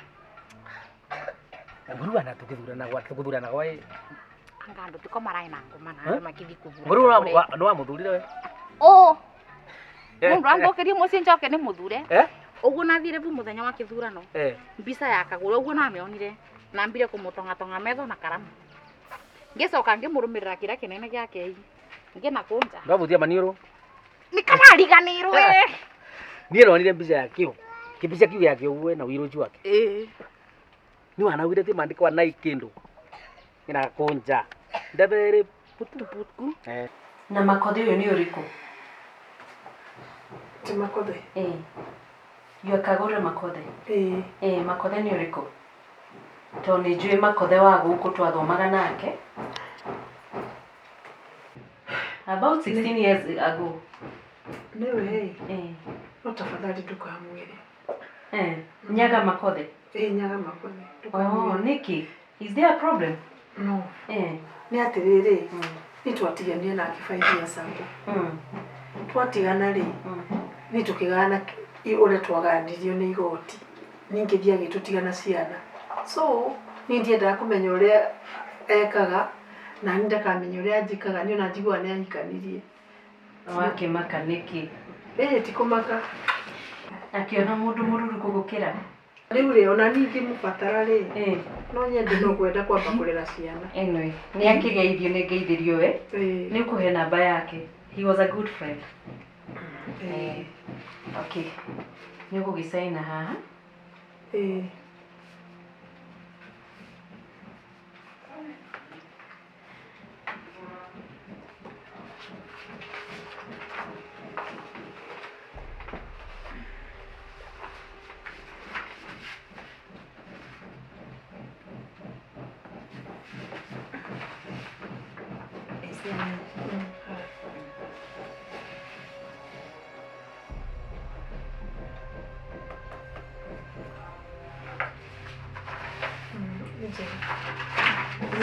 nguruana tukithurana kwa Ngando tiko marai na ngoma na makithi kuvura. nguru ndo wamuthurire we Mundu ambokerie muci njoke ni muthure. Uguo nathire bu muthenya wa kithurano. Mbica ya Kagure uguo namionire na mbire kumutonga tonga metho na karamu. Ngicoka ngimurumirira kira kinene giake i. Ngina kunja. Ndavutia manioro. Ni kama riganirwe. Niĩ nonire mbica yakio. Kibica kiu yakio uwe na wiroju wake. Ni wanawire ti mandikwa nai kindu. Ina kunja. Ndabere putu. Na Makothe uyu ni uriku? Ti Makothe. Yua Kagure Makothe. Makothe ni uriku? To nĩ njũĩ Makothe wa gũkũ twathomaga nake. About 16 years ago. Niwe no tafadhali tukamwire. Nyaga Makothe. Nyaga Makothe. Oh, Nikki, is there a problem? No. Ni atiriri. Ni twatigania na kibaithi sangu. Twatigana ri. Ni tukigana ule twaganirio ni igoti. Ningi thiage tutigana ciana. So, ni ndiendaga kumenya uria ekaga na ndakamenya uria njikaga ni ona njigua ni ahikanirie. Wake makaniki. Ti kumaka. Akiona mundu mururu kugukira. Riu ri ona ningi mubatara ri. No nyende no kwenda kwamba kurera ciana. Anyway, ni akigeithio ni ngeithirio we. Ni ukuhe namba yake. He was a good friend. Okay. Ni ugugisaina haha.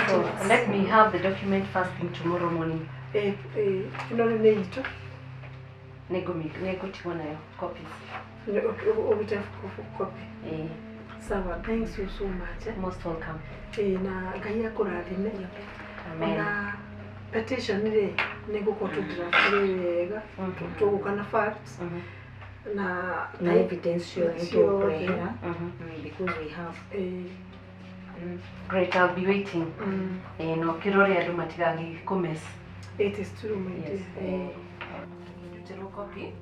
So let me have the document first thing tomorrow morning. No ni ito. Nego tigo nayo copies. Ubite copy. Sawa, thanks you so much. Most welcome. Na Ngai akurathime. Amen. Na petition ri niguko tudrafire wega. Tugukana facts. Na evidence prayer. Because we have Great, I'll be waiting. No kirore andu matigagi kumes. It is true, my dear. Zero copy.